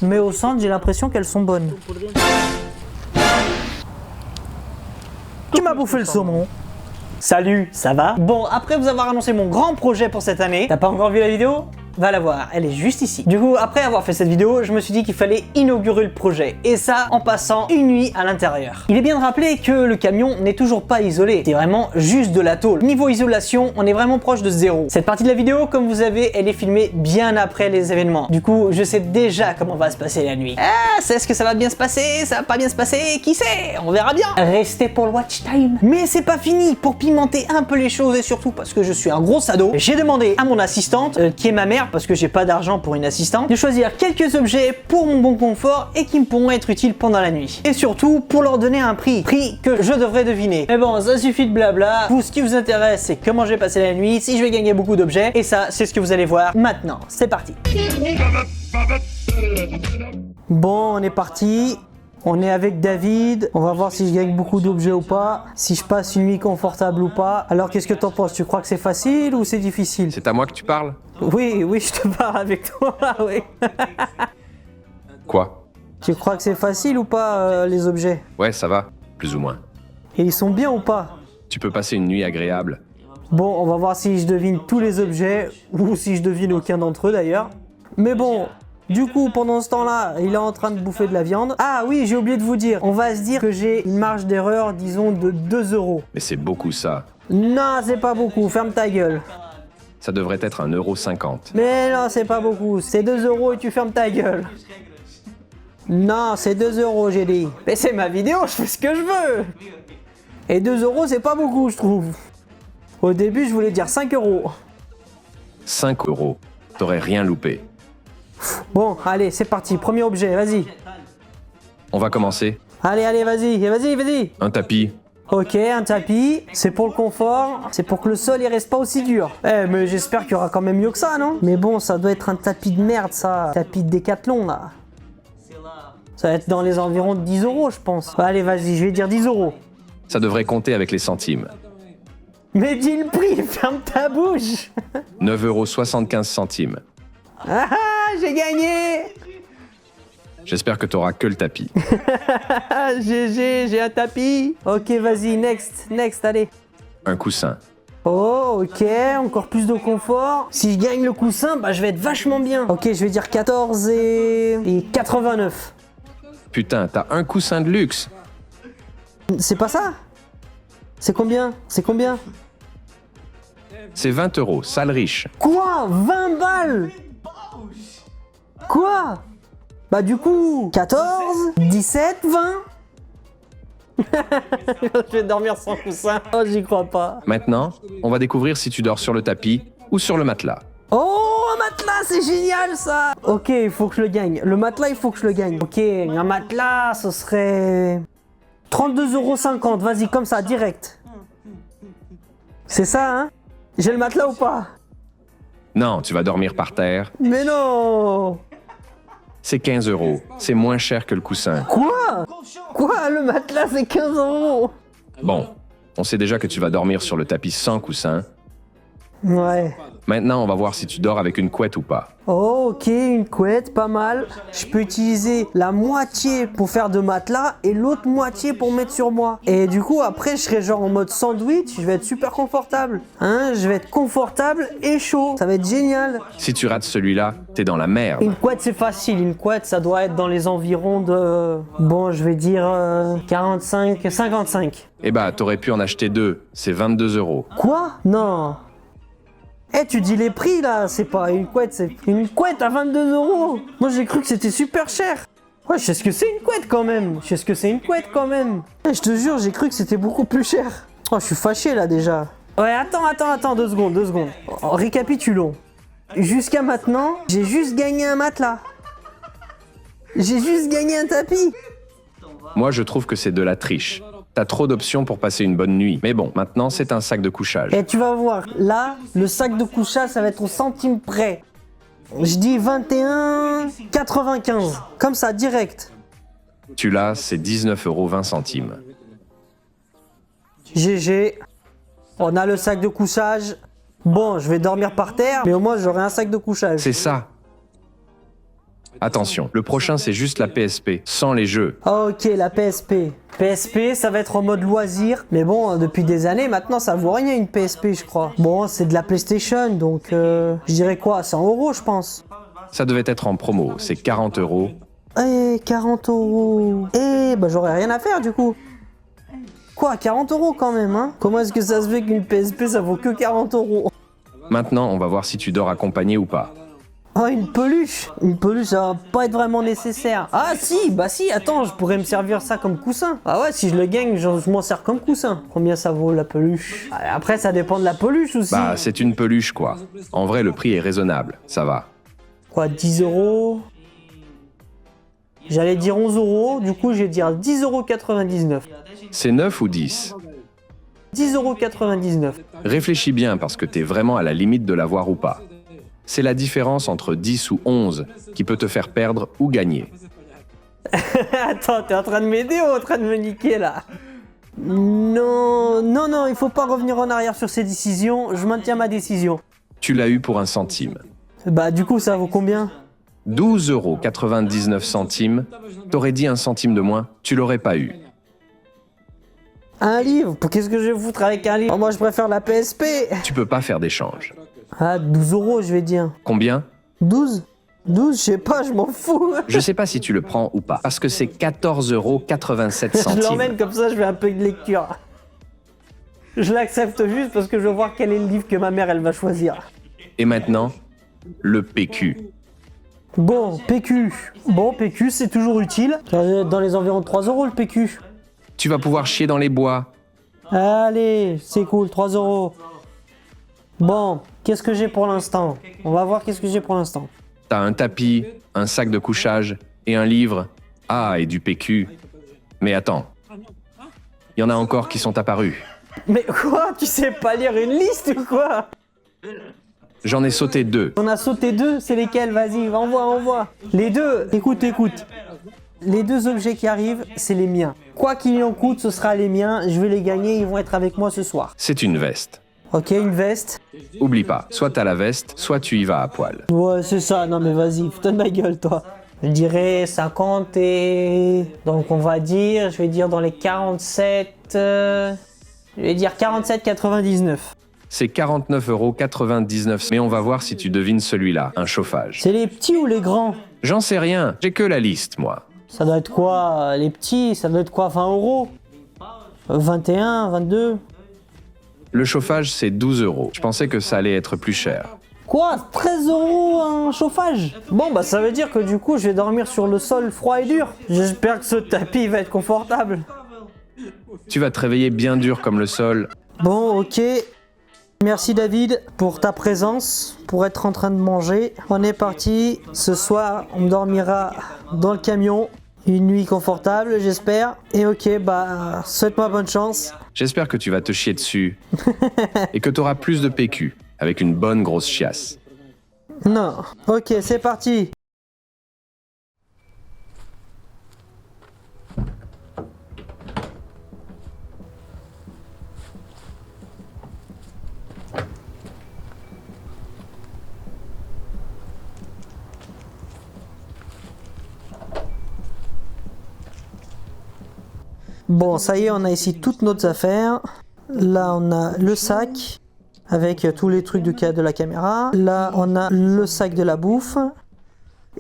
Mais au centre, j'ai l'impression qu'elles sont bonnes. Tu m'as bouffé le saumon. Salut, ça va? Bon, après vous avoir annoncé mon grand projet pour cette année, t'as pas encore vu la vidéo? Va la voir, elle est juste ici. Du coup, après avoir fait cette vidéo, je me suis dit qu'il fallait inaugurer le projet. Et ça, en passant une nuit à l'intérieur. Il est bien de rappeler que le camion n'est toujours pas isolé. C'est vraiment juste de la tôle. Niveau isolation, on est vraiment proche de zéro. Cette partie de la vidéo, comme vous savez, elle est filmée bien après les événements. Du coup, je sais déjà comment va se passer la nuit. Ah, est-ce que ça va bien se passer? Ça va pas bien se passer? Qui sait? On verra bien. Restez pour le watch time. Mais c'est pas fini. Pour pimenter un peu les choses et surtout parce que je suis un gros sado, j'ai demandé à mon assistante, qui est ma mère, parce que j'ai pas d'argent pour une assistante, de choisir quelques objets pour mon bon confort et qui me pourront être utiles pendant la nuit. Et surtout, pour leur donner un prix que je devrais deviner. Mais bon, ça suffit de blabla. Vous, ce qui vous intéresse, c'est comment je vais passer la nuit, si je vais gagner beaucoup d'objets, et ça, c'est ce que vous allez voir maintenant. C'est parti. Bon, on est parti. On est avec David, on va voir si je gagne beaucoup d'objets ou pas, si je passe une nuit confortable ou pas. Alors qu'est-ce que t'en penses? Tu crois que c'est facile ou c'est difficile? C'est à moi que tu parles? Oui, je te parle avec toi, oui. Quoi? Tu crois que c'est facile ou pas, les objets? Ouais, ça va, plus ou moins. Et ils sont bien ou pas? Tu peux passer une nuit agréable. Bon, on va voir si je devine tous les objets, ou si je devine aucun d'entre eux d'ailleurs. Mais bon... Du coup, pendant ce temps-là, il est en train de bouffer de la viande. Ah oui, j'ai oublié de vous dire. On va se dire que j'ai une marge d'erreur, disons, de 2 €. Mais c'est beaucoup ça. Non, c'est pas beaucoup. Ferme ta gueule. Ça devrait être 1,50 €. Mais non, c'est pas beaucoup. C'est 2 € et tu fermes ta gueule. Non, c'est 2 €, j'ai dit. Mais c'est ma vidéo, je fais ce que je veux. Et 2 €, c'est pas beaucoup, je trouve. Au début, je voulais dire 5 €. 5 €. T'aurais rien loupé. Bon, allez, c'est parti. Premier objet, vas-y. On va commencer. Allez, vas-y. Un tapis. Ok, un tapis, c'est pour le confort, c'est pour que le sol il reste pas aussi dur. Mais j'espère qu'il y aura quand même mieux que ça, non? Mais bon, ça doit être un tapis de merde, ça. Tapis de Décathlon, là. Ça va être dans les environs de 10 €, je pense. Allez, vas-y, je vais dire 10 €. Ça devrait compter avec les centimes. Mais dis le prix, ferme ta bouche. 9,75 €. Ah, j'ai gagné. J'espère que t'auras que le tapis. GG, j'ai un tapis. Ok, vas-y, next, allez. Un coussin. Oh, ok, encore plus de confort. Si je gagne le coussin, bah je vais être vachement bien. Ok, je vais dire 14 et 89. Putain, t'as un coussin de luxe. C'est pas ça? C'est combien? C'est 20 €, sale riche. Quoi? 20 balles? Quoi? Bah du coup, 14, 17, 20. Je vais dormir sans coussin. Oh, j'y crois pas. Maintenant, on va découvrir si tu dors sur le tapis ou sur le matelas. Oh, un matelas, c'est génial ça. Ok, il faut que je le gagne. Le matelas, il faut que je le gagne. Ok, un matelas, ce serait 32,50 €. Vas-y, comme ça, direct. C'est ça, hein? J'ai le matelas ou pas? Non, tu vas dormir par terre. Mais non! C'est 15 €. C'est moins cher que le coussin. Quoi? Le matelas, c'est 15 €. Bon, on sait déjà que tu vas dormir sur le tapis sans coussin. Ouais. Maintenant, on va voir si tu dors avec une couette ou pas. Oh, ok, une couette, pas mal. Je peux utiliser la moitié pour faire de matelas et l'autre moitié pour mettre sur moi. Et du coup, après, je serai genre en mode sandwich, je vais être super confortable. Hein, je vais être confortable et chaud. Ça va être génial. Si tu rates celui-là, t'es dans la merde. Une couette, c'est facile. Une couette, ça doit être dans les environs de... Bon, je vais dire 45, 55. Eh bah, t'aurais pu en acheter 2. C'est 22 €. Quoi? Non. Tu dis les prix là, c'est pas une couette, c'est une couette à 22 €. Moi j'ai cru que c'était super cher. Ouais, je sais ce que c'est une couette quand même. Je te jure, j'ai cru que c'était beaucoup plus cher. Oh, je suis fâché là déjà. Ouais, attends, 2 secondes. Oh, récapitulons. Jusqu'à maintenant, j'ai juste gagné un matelas. J'ai juste gagné un tapis. Moi, je trouve que c'est de la triche. T'as trop d'options pour passer une bonne nuit. Mais bon, maintenant, c'est un sac de couchage. Et tu vas voir, là, le sac de couchage, ça va être au centime près. Je dis 21,95. Comme ça, direct. Tu l'as, c'est 19,20 €. GG. On a le sac de couchage. Bon, je vais dormir par terre, mais au moins j'aurai un sac de couchage. C'est ça. Attention, le prochain c'est juste la PSP, sans les jeux. Ok, la PSP. PSP, ça va être en mode loisir. Mais bon, depuis des années, maintenant, ça vaut rien une PSP, je crois. Bon, c'est de la PlayStation, donc je dirais quoi, 100 €, je pense. Ça devait être en promo, c'est 40 €. Eh, 40 €. Eh, bah j'aurais rien à faire, du coup. Quoi, 40 € quand même, hein? Comment est-ce que ça se fait qu'une PSP, ça vaut que 40 €? Maintenant, on va voir si tu dors accompagné ou pas. Oh, une peluche! Une peluche, ça va pas être vraiment nécessaire. Ah si, bah si, attends, je pourrais me servir ça comme coussin. Ah ouais, si je le gagne, je m'en sers comme coussin. Combien ça vaut la peluche? Après, ça dépend de la peluche aussi. Bah, c'est une peluche quoi. En vrai, le prix est raisonnable, ça va. Quoi, 10 €? J'allais dire 11 €, du coup, je vais dire 10,99 €. C'est 9 ou 10? 10,99 €. Réfléchis bien parce que t'es vraiment à la limite de l'avoir ou pas. C'est la différence entre 10 ou 11 qui peut te faire perdre ou gagner. Attends, t'es en train de m'aider ou en train de me niquer là? Non, non, non, il faut pas revenir en arrière sur ces décisions, je maintiens ma décision. Tu l'as eu pour 1 centime. Bah du coup, ça vaut combien? 12,99 €. T'aurais dit 1 centime de moins, tu l'aurais pas eu. Un livre? Qu'est-ce que je vais foutre avec un livre? Oh, moi, je préfère la PSP. Tu peux pas faire d'échange. Ah, 12 €, je vais dire. Combien? 12? 12, je sais pas, je m'en fous. Je sais pas si tu le prends ou pas, parce que c'est 14,87 €. Je l'emmène comme ça, je fais un peu de lecture. Je l'accepte juste parce que je veux voir quel est le livre que ma mère, elle va choisir. Et maintenant, le PQ. Bon, PQ. Bon, PQ, c'est toujours utile. Dans les environs de 3 € le PQ. Tu vas pouvoir chier dans les bois. Allez, c'est cool, 3 €. Bon, qu'est-ce que j'ai pour l'instant? On va voir qu'est-ce que j'ai pour l'instant. T'as un tapis, un sac de couchage et un livre. Ah, et du PQ. Mais attends. Il y en a encore qui sont apparus. Mais quoi? Tu sais pas lire une liste ou quoi? J'en ai sauté 2. On a sauté 2, c'est lesquels? Vas-y, envoie. Les 2, écoute. Les 2 objets qui arrivent, c'est les miens. Quoi qu'il en coûte, ce sera les miens. Je vais les gagner, ils vont être avec moi ce soir. C'est une veste. Ok, une veste. Oublie pas, soit t'as la veste, soit tu y vas à poil. Ouais, c'est ça. Non mais vas-y, fous-toi de ma gueule, toi. Je dirais 50 et... Donc on va dire, je vais dire dans les 47... Je vais dire 47,99. C'est 49,99 €. Mais on va voir si tu devines celui-là, un chauffage. C'est les petits ou les grands? J'en sais rien, j'ai que la liste, moi. Ça doit être quoi, les petits? Ça doit être quoi, 20 €? 21, 22? Le chauffage, c'est 12 €. Je pensais que ça allait être plus cher. Quoi? 13 € un chauffage? Bon, bah ça veut dire que du coup, je vais dormir sur le sol froid et dur. J'espère que ce tapis va être confortable. Tu vas te réveiller bien dur comme le sol. Bon, ok. Merci David pour ta présence, pour être en train de manger. On est parti. Ce soir, on dormira dans le camion. Une nuit confortable, j'espère. Et ok, bah, souhaite-moi bonne chance. J'espère que tu vas te chier dessus. Et que tu auras plus de PQ, avec une bonne grosse chiasse. Non. Ok, c'est parti. Bon, ça y est, on a ici toutes nos affaires. Là, on a le sac avec tous les trucs de la caméra. Là, on a le sac de la bouffe.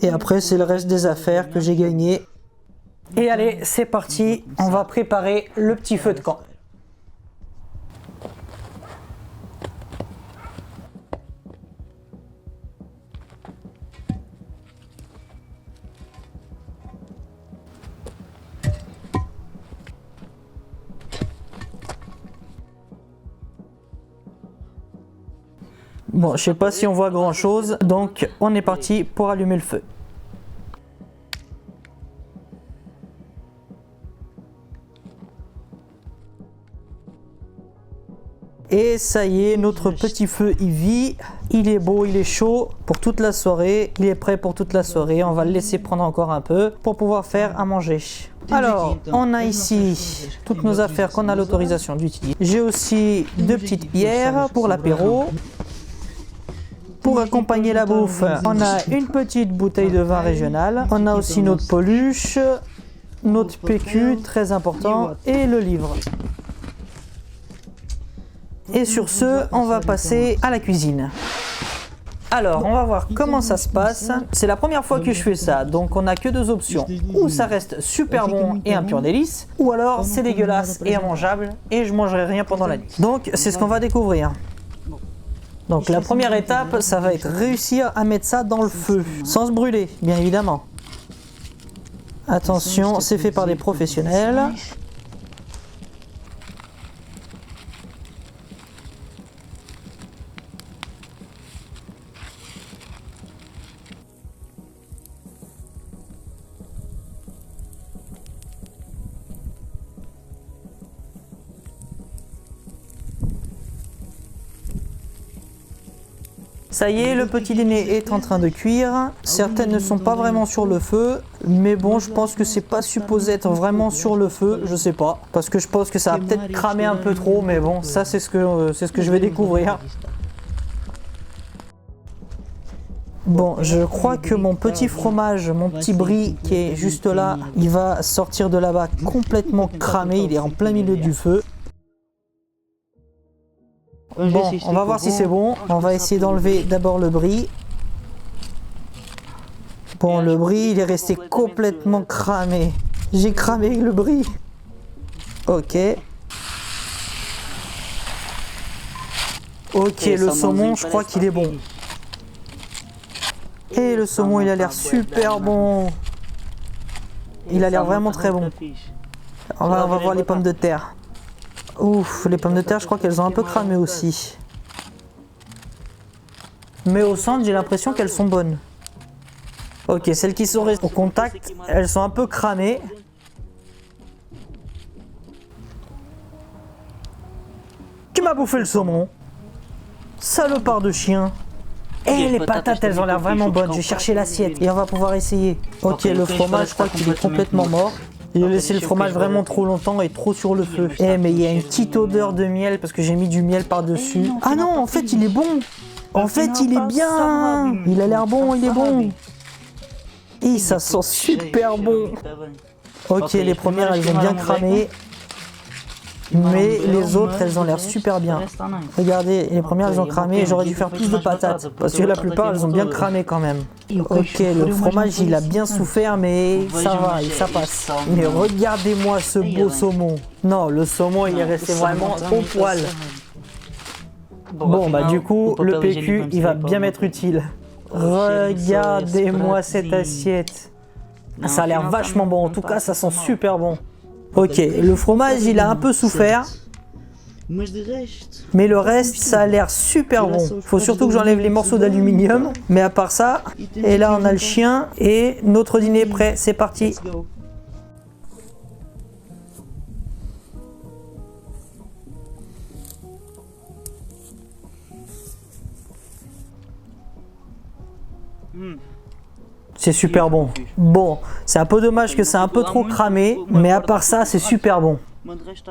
Et après, c'est le reste des affaires que j'ai gagné. Et allez, c'est parti. On va préparer le petit feu de camp. Bon, je sais pas si on voit grand chose, donc on est parti pour allumer le feu. Et ça y est, notre petit feu il vit, il est beau, il est chaud pour toute la soirée, il est prêt pour toute la soirée, on va le laisser prendre encore un peu pour pouvoir faire à manger. Alors, on a ici toutes nos affaires qu'on a l'autorisation d'utiliser. J'ai aussi 2 petites bières pour l'apéro. Pour accompagner la bouffe, on a une petite bouteille de vin régional. On a aussi notre peluche, notre PQ, très important, et le livre. Et sur ce, on va passer à la cuisine. Alors, on va voir comment ça se passe. C'est la première fois que je fais ça, donc on n'a que deux options. Ou ça reste super bon et un pur délice, ou alors c'est dégueulasse et immangeable, et je mangerai rien pendant la nuit. Donc, c'est ce qu'on va découvrir. Donc, la première étape, ça va être réussir à mettre ça dans le feu, sans se brûler, bien évidemment. Attention, c'est fait par des professionnels. Ça y est, le petit dîner est en train de cuire. Certaines ne sont pas vraiment sur le feu, mais bon, je pense que c'est pas supposé être vraiment sur le feu, je sais pas. Parce que je pense que ça va peut-être cramer un peu trop, mais bon, ça c'est ce que je vais découvrir. Bon, je crois que mon petit fromage, mon petit brie qui est juste là, il va sortir de là-bas complètement cramé, il est en plein milieu du feu. Bon, on va voir si c'est bon. On va essayer d'enlever d'abord le brie. Bon, le brie, il est resté complètement cramé. J'ai cramé le brie. Ok. Ok, le saumon, je crois qu'il est bon. Et le saumon, il a l'air super bon. Il a l'air vraiment très bon. On va voir les pommes de terre. Ouf, les pommes de terre, je crois qu'elles ont un peu cramé aussi. Mais au centre, j'ai l'impression qu'elles sont bonnes. Ok, celles qui sont restées au contact, elles sont un peu cramées. Tu m'as bouffé le saumon. Salopard de chien. Et les patates, elles ont l'air vraiment bonnes. Je vais chercher l'assiette et on va pouvoir essayer. Ok, le fromage, je crois qu'il est complètement mort. Il a laissé le fromage vraiment trop longtemps et trop sur le feu. Eh, mais il y a une petite odeur de miel parce que j'ai mis du miel par-dessus. Ah non, en fait, il est bon. En fait, il est bien. Il a l'air bon, il est bon. Et ça sent super bon. Ok, les premières, elles ont bien cramé. Mais les autres, elles ont l'air super bien. Regardez, les premières, elles ont cramé. J'aurais dû faire plus de patates. Parce que la plupart, elles ont bien cramé quand même. Ok, le fromage, il a bien souffert, mais ça va, ça passe. Mais regardez-moi ce beau saumon. Non, le saumon, il est resté vraiment au poil. Bon, bah du coup, le PQ, il va bien m'être utile. Regardez-moi cette assiette. Ça a l'air vachement bon. En tout cas, ça sent super bon. Ok, le fromage, il a un peu souffert. Mais le reste, ça a l'air super bon. Faut surtout que j'enlève les morceaux d'aluminium. Mais à part ça, et là, on a le chien. Et notre dîner est prêt. C'est parti. C'est super bon. Bon, c'est un peu dommage que c'est un peu trop cramé, mais à part ça, c'est super bon.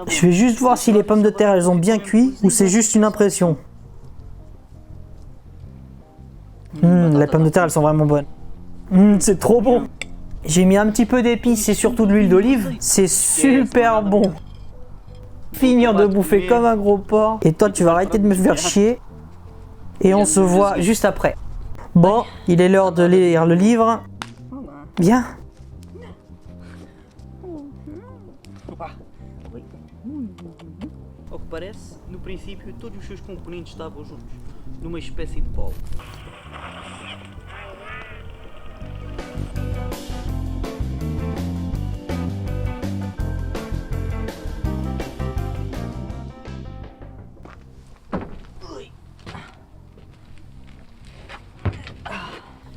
Je vais juste voir si les pommes de terre, elles ont bien cuit ou c'est juste une impression. Les pommes de terre, elles sont vraiment bonnes. C'est trop bon. J'ai mis un petit peu d'épices et surtout de l'huile d'olive. C'est super bon. Finir de bouffer comme un gros porc. Et toi, tu vas arrêter de me faire chier. Et on se voit juste après. Bon, il est l'heure de lire le livre. Bien. Ao que parece, no princípio todos os seus componentes estavam juntos, numa espécie de polo.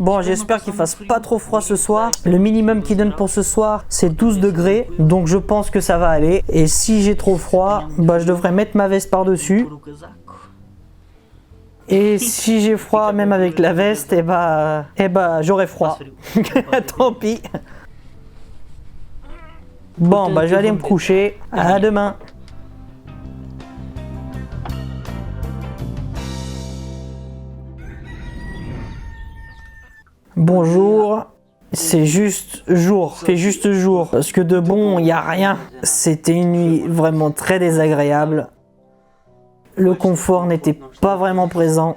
Bon, j'espère qu'il fasse pas trop froid ce soir. Le minimum qu'il donne pour ce soir, c'est 12 degrés. Donc je pense que ça va aller. Et si j'ai trop froid, bah, je devrais mettre ma veste par-dessus. Et si j'ai froid, même avec la veste, et bah j'aurai froid. Tant pis. Bon, bah je vais aller me coucher. À demain. Bonjour. C'est juste jour, fait juste jour, parce que de bon, il n'y a rien. C'était une nuit vraiment très désagréable. Le confort n'était pas vraiment présent.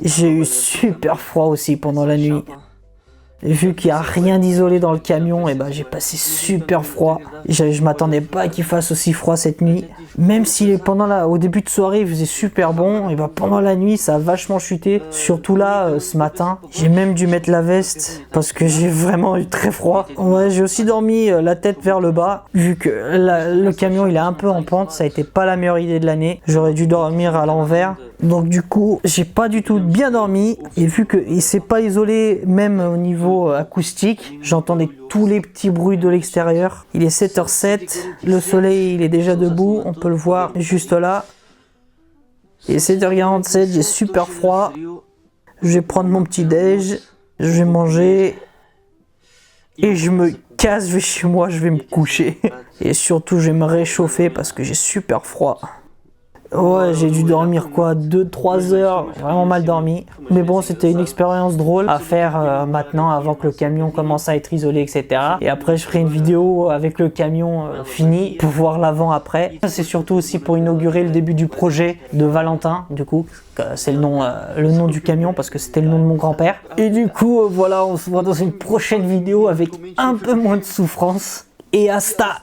J'ai eu super froid aussi pendant la nuit. Vu qu'il n'y a rien d'isolé dans le camion, et ben j'ai passé super froid. Je m'attendais pas qu'il fasse aussi froid cette nuit. Même si au début de soirée il faisait super bon, et ben pendant la nuit ça a vachement chuté. Surtout là, ce matin, j'ai même dû mettre la veste parce que j'ai vraiment eu très froid. Ouais, j'ai aussi dormi la tête vers le bas, vu que le camion il est un peu en pente, ça a été pas la meilleure idée de l'année. J'aurais dû dormir à l'envers. Donc du coup, j'ai pas du tout bien dormi, et vu qu'il s'est pas isolé même au niveau acoustique, j'entendais tous les petits bruits de l'extérieur. Il est 7h07, le soleil il est déjà debout, on peut le voir juste là. Il est 7h47, j'ai super froid. Je vais prendre mon petit déj, je vais manger, et je me casse, je vais chez moi, je vais me coucher. Et surtout je vais me réchauffer parce que j'ai super froid. Ouais, j'ai dû dormir quoi, 2-3 heures, vraiment mal dormi. Mais bon, c'était une expérience drôle à faire maintenant avant que le camion commence à être isolé, etc. Et après, je ferai une vidéo avec le camion fini pour voir l'avant-après. C'est surtout aussi pour inaugurer le début du projet de Valentin, du coup. C'est le nom du camion parce que c'était le nom de mon grand-père. Et du coup, voilà, on se voit dans une prochaine vidéo avec un peu moins de souffrance. Et hasta!